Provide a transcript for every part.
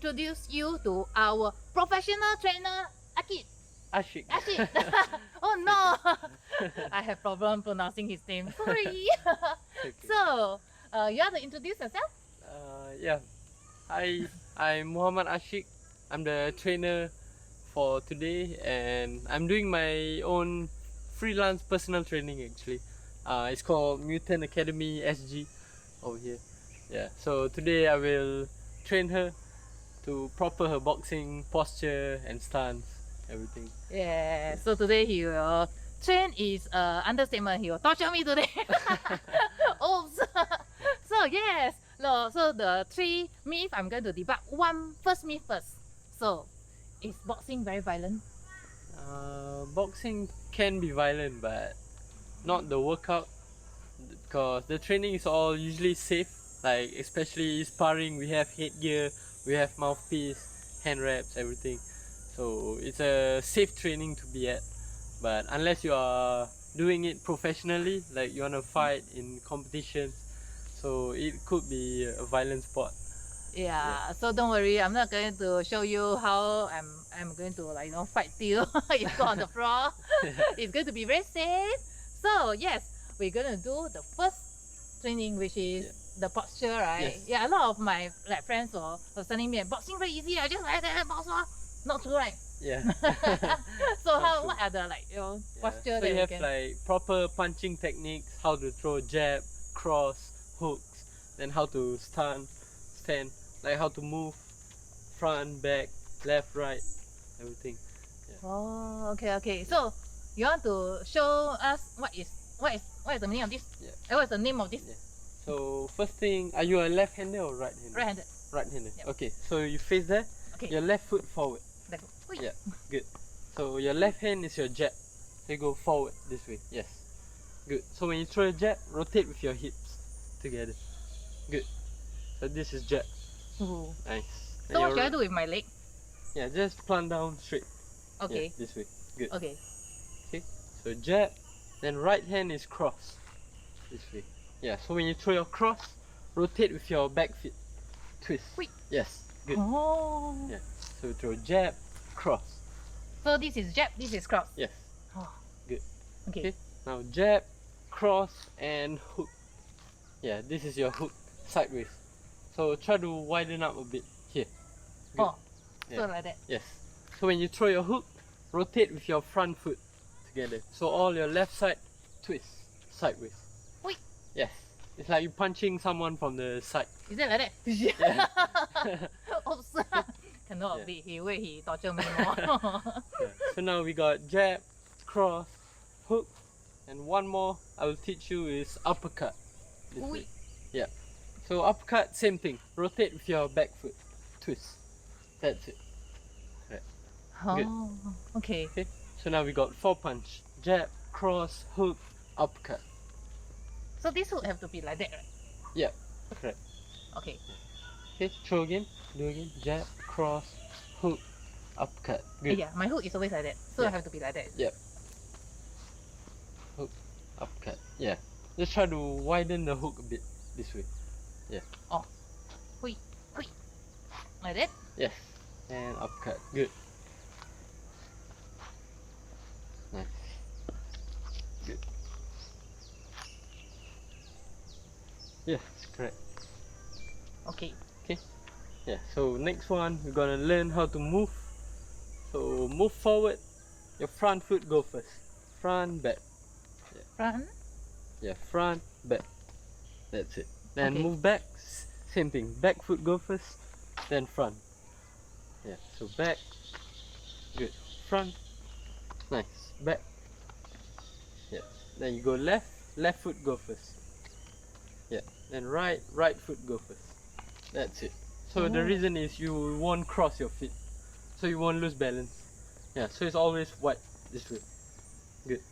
introduce you to our professional trainer, Akid. Ashik. Ashik. Oh no, I have problem pronouncing his name. Sorry. Okay. So, you have to introduce yourself. Yeah. Hi, I'm Muhammad Ashik. I'm the trainer for today, and I'm doing my own freelance personal training actually. It's called Mutant Academy SG over here. Yeah. So today I will train her to proper her boxing posture and stance, everything. Yeah. So today he will train is understatement. He will torture me today. Oops. So yes. No. So the 3 myths I'm going to debug. First myth first. So, is boxing very violent? Boxing can be violent, but not the workout, because the training is all usually safe. Like especially sparring, we have headgear, we have mouthpiece, hand wraps, everything. So it's a safe training to be at. But unless you are doing it professionally, like you wanna fight in competitions, so it could be a violent sport. Yeah, so don't worry, I'm not going to show you how I'm going to fight you. You go on the floor. It's going to be very safe. So yes, we're going to do the first training, which is the posture, right? Yes. Yeah, a lot of my friends were telling me boxing very easy. I just like that box. Not true, right? Yeah. So Not what are the posture So that you we have can? like proper punching techniques, how to throw jab, cross, hooks, then how to stand, like how to move, front, back, left, right, everything. Oh, okay. So you want to show us what is the meaning of this? Yeah. What's the name of this? Yeah. So first thing, are you a left-hander or right-hander? Right-handed. Right-hander. Yep. Okay. So you face there. Okay. Your left foot forward. Left. Yeah. Good. So your left hand is your jab. So you go forward this way. Yes. Good. So when you throw a jab, rotate with your hips together. Good. So this is jab. Ooh. Nice. So what should I do with my leg? Yeah, just plant down straight. Okay. Yeah, this way. Good. Okay. Okay. So jab, then right hand is cross. This way. Yeah. So when you throw your cross, rotate with your back foot. Twist. Wait. Yes. Good. Oh. Yeah. So throw jab, cross. So this is jab, this is cross. Yes. Oh. Good. Okay. Now jab, cross, and hook. Yeah, this is your hook sideways. So try to widen up a bit here. Good. Oh. Yeah. So like that. Yes. So when you throw your hook, rotate with your front foot together. So all your left side twist sideways. Wait. Yes. It's like you punching someone from the side. Is that like that? Yeah. Oops. Cannot Yeah. be. He torture me more. Yeah. So now we got jab, cross, hook, and one more I will teach you is uppercut. This way. Yeah. So uppercut, same thing. Rotate with your back foot. Twist. That's it. Good. Oh. Okay. Okay. So now we got 4 punch. Jab, cross, hook, uppercut. So this would have to be like that, right? Yeah. Correct. Okay. Okay. Throw again. Do again. Jab, cross, hook, uppercut. Good. Yeah, my hook is always like that. So I Yeah. have to be like that. Yep. Hook, uppercut. Yeah. Just try to widen the hook a bit this way. Yeah. Oh. Hui. Like that? Yes. And uppercut. Good. Nice. Good. Yeah, correct. Okay. Okay. Yeah. So next one, we're gonna learn how to move. So move forward. Your front foot go first. Front, back. Front. Yeah, front, back. That's it. Then Okay. move back. Same thing. Back foot go first, then front. Yeah. So back. Good. Front. Nice. Back. Yeah. Then you go left. Left foot go first. Yeah. Then right. Right foot go first. That's it. So the Oh. reason is you won't cross your feet, so you won't lose balance. Yeah. So it's always wide this way. Good.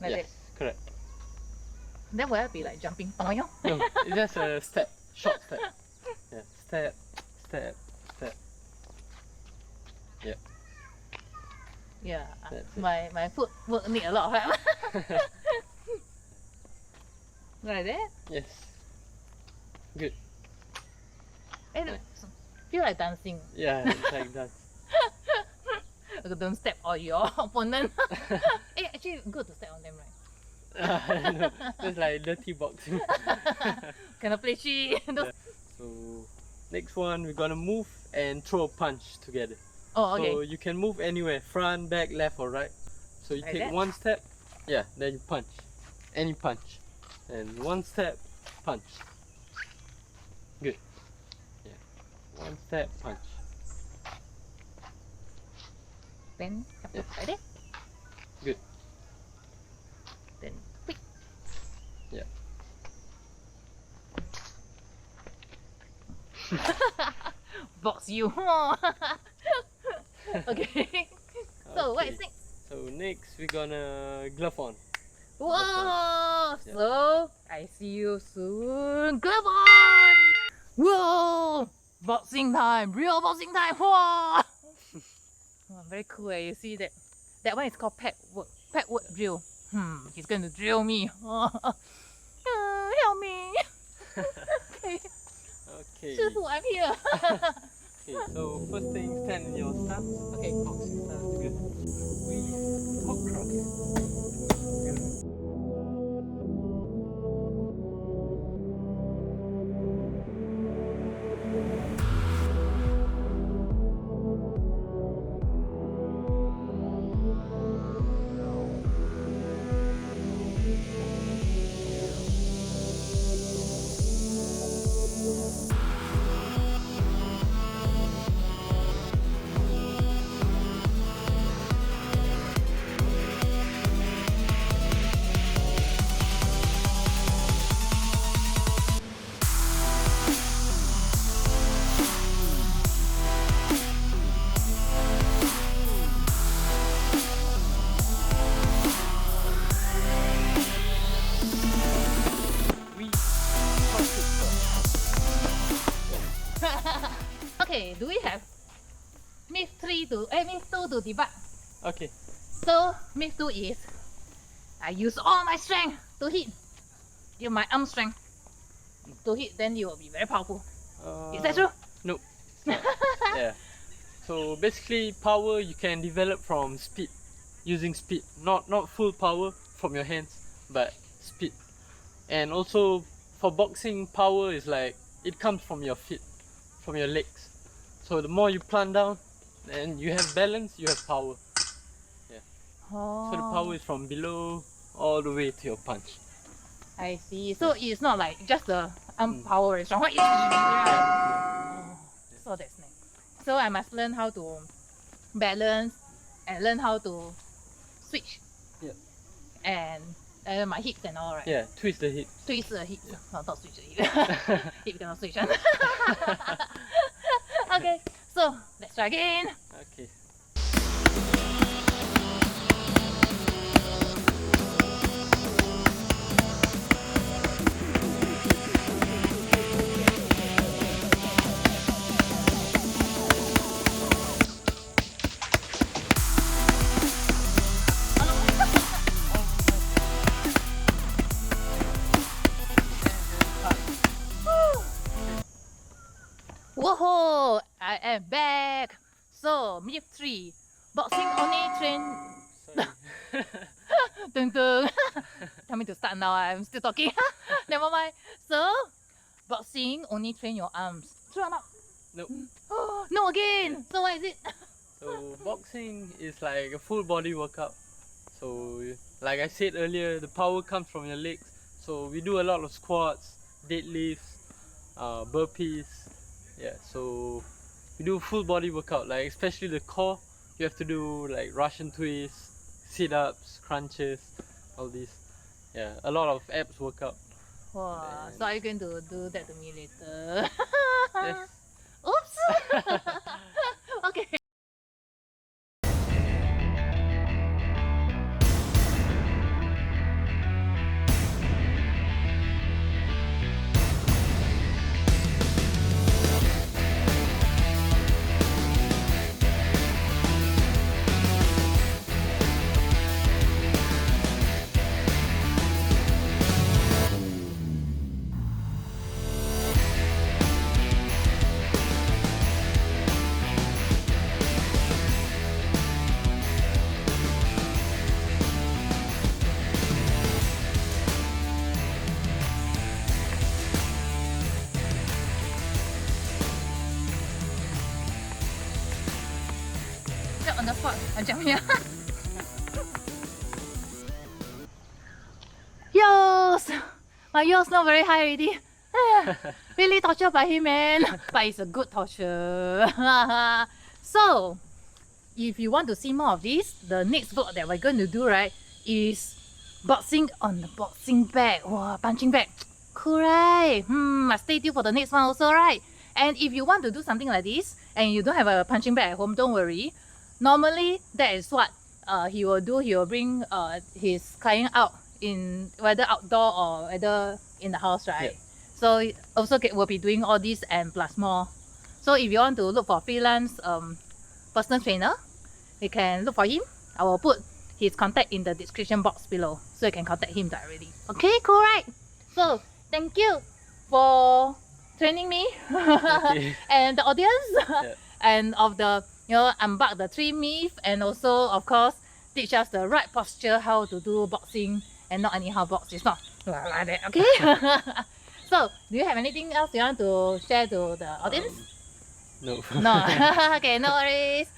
Like Yes. that. Correct. Then will I be like jumping? Oh, No, it's just a step, short step. Yeah, step, step, step. Yeah. Yeah. That's it. My foot work need a lot of help. Like that? Yes. Good. And Nice. Feel like dancing. Yeah, it's like that. Don't step on your opponent. Hey, actually good to step on them, right? No, it's like dirty boxing. Cannot play shit. Yeah. So next one, we're gonna move and throw a punch together. Oh, okay. So you can move anywhere, front, back, left or right. So you Like take that? one step, yeah, then you punch. Any punch. And one step, punch. Good. Yeah. One step, punch. Then Yeah. like that. Good. Then quick. Yeah. Box you. Okay. So what is Okay. next? So next we're gonna glove on. Whoa! Yeah. So I see you soon. Glove on! Whoa! Boxing time, real boxing time. Whoa! Oh, very cool. You see that? That one is called padwork. Padwork drill. He's going to drill me. Help me. Okay. Okay. 师傅, I'm here. Okay, so first thing, stand in your stance. Okay. Boxing stance, good. We hook cross. Good. We cross it first. Okay, do we have myth 3 to myth 2 to debug? Okay. So myth 2 is I use all my strength to hit. Use my arm strength to hit, then you will be very powerful. Is that true? No. Yeah. So basically, power you can develop from speed, using speed, not full power from your hands, but speed. And also for boxing, power is like it comes from your feet, from your legs. So the more you plant down, then you have balance, you have power. Oh, So the power is from below all the way to your punch. I see. So it's not like just the arm power is strong. So that's nice. So I must learn how to balance and learn how to switch. Yeah. And my hips and all, right? Yeah, twist the hip. Twist the hips. No, not switch the hip. Hip cannot switch. Okay, so let's try again. Okay. Whoa! I am back. So myth 3, boxing only train. Sorry. Dun, dun. Tell me to start now. I'm still talking. Never mind. So boxing only train your arms. True or not? Nope. No again. So what is it? So boxing is like a full body workout. So like I said earlier, the power comes from your legs. So we do a lot of squats, deadlifts, burpees. Yeah, so we do full body workout, like especially the core. You have to do like Russian twists, sit-ups, crunches, all these. Yeah, a lot of abs workout. Wow. And- So are you going to do that to me later? Yes. Oops. Okay. the spot macam ni. Yos! My yos not very high already. Really tortured by him, man. But it's a good torture. So, if you want to see more of this, the next vlog that we're going to do, right, is boxing on the boxing bag. Wow, punching bag. Cool, right? Stay tuned for the next one also, right? And if you want to do something like this, and you don't have a punching bag at home, don't worry. Normally, that is what he will do. He will bring his client out, in whether outdoor or whether in the house, right? Yep. So also will be doing all this and plus more. So if you want to look for freelance personal trainer, you can look for him. I will put his contact in the description box below, so you can contact him directly. Okay, cool, right? So thank you for training me and the audience, and of the unbug the 3 myths, and also of course teach us the right posture, how to do boxing and not anyhow box. It's not like that, okay? So do you have anything else you want to share to the audience? No. No. Okay, no worries.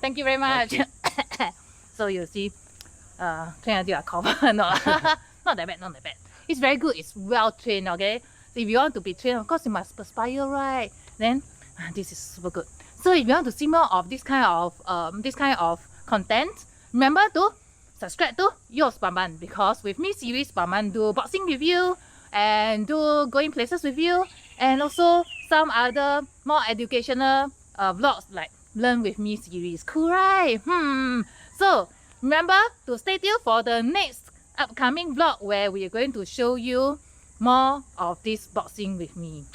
Thank you very much. Okay. So you see, train until I cough. No, not that bad, not that bad. It's very good. It's well trained. Okay. So if you want to be trained, of course you must perspire, right? Then this is super good. So if you want to see more of this kind of content, remember to subscribe to Yozbunbun, because with me series, Baman do boxing with you and do going places with you, and also some other more educational vlogs like Learn With Me series. Cool, right? So remember to stay tuned for the next upcoming vlog where we are going to show you more of this boxing with me.